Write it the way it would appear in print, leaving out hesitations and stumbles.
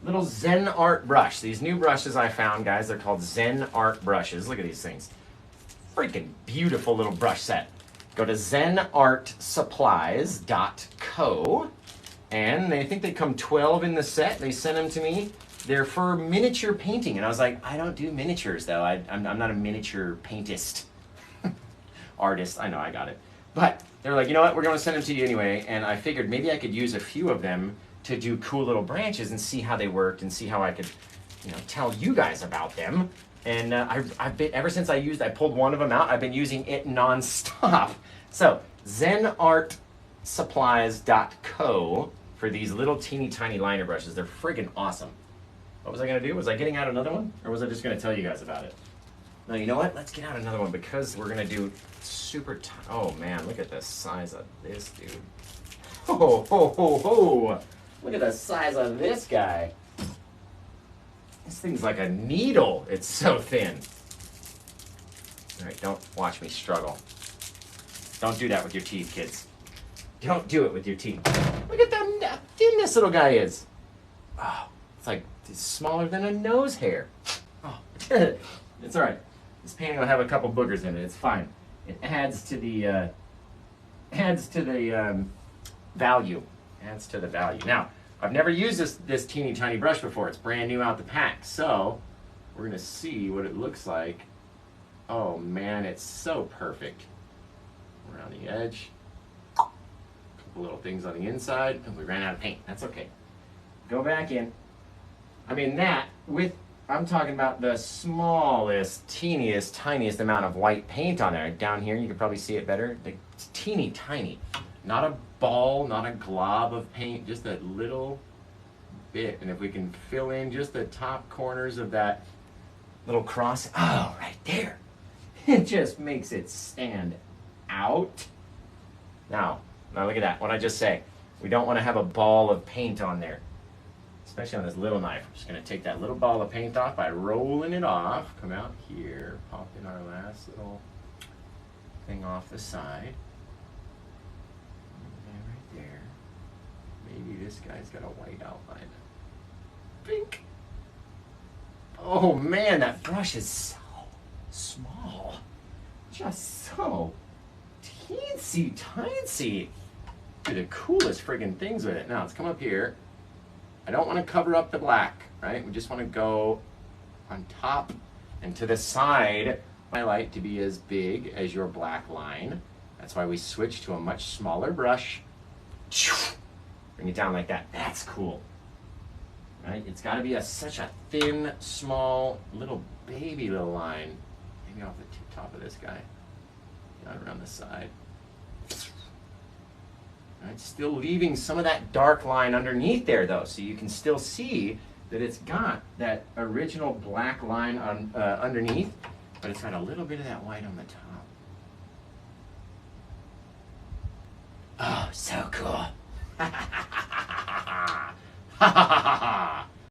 little Zen Art brush. These new brushes I found, guys, they're called Zen Art brushes. Look at these things. Freaking beautiful little brush set. Go to zenartsupplies.co, and they think they come 12 in the set. They sent them to me. They're for miniature painting, and I was like, I don't do miniatures, though. I'm not a miniature paintist. Artist, I know, I got it. But they were like, you know what, we're going to send them to you anyway, and I figured maybe I could use a few of them to do cool little branches and see how they worked and see how I could, tell you guys about them. And I've been, ever since I pulled one of them out, I've been using it nonstop. So, zenartsupplies.co for these little teeny tiny liner brushes. They're friggin' awesome. What was I going to do? Was I getting out another one? Or was I just going to tell you guys about it? No, you know what? Let's get out another one because we're going to do super tiny. Oh, man, look at the size of this dude. Ho, ho, ho, ho. Look at the size of this guy. This thing's like a needle. It's so thin. All right, don't watch me struggle. Don't do that with your teeth, kids. Don't do it with your teeth. Look at how thin this little guy is. Oh, it's smaller than a nose hair. Oh, it's all right. This painting will have a couple boogers in it. It's fine. It adds to the value. Adds to the value. Now, I've never used this teeny tiny brush before. It's brand new out the pack. So we're gonna see what it looks like. Oh man, it's so perfect. Around the edge. A couple little things on the inside. And we ran out of paint. That's okay. Go back in. I mean I'm talking about the smallest, teeniest, tiniest amount of white paint on there. Down here, you can probably see it better. It's teeny tiny. Not a ball, not a glob of paint, just a little bit. And if we can fill in just the top corners of that little cross, oh, right there. It just makes it stand out. Now look at that, what I just say. We don't want to have a ball of paint on there, especially on this little knife. I'm just gonna take that little ball of paint off by rolling it off. Come out here, pop in our last little thing off the side. Right there. Maybe this guy's got a white outline. Pink. Oh man, that brush is so small. Just so teensy tiny. Do the coolest friggin' things with it. Now let's come up here. I don't want to cover up the black, right? We just want to go on top and to the side. I like to be as big as your black line. That's why we switch to a much smaller brush. Bring it down like that. That's cool. Right? It's got to be such a thin, small, little baby little line. Maybe off the top of this guy. Down around the side. Right? Still leaving some of that dark line underneath there, though, so you can still see that it's got that original black line on underneath, but it's got a little bit of that white on the top. Oh, so cool.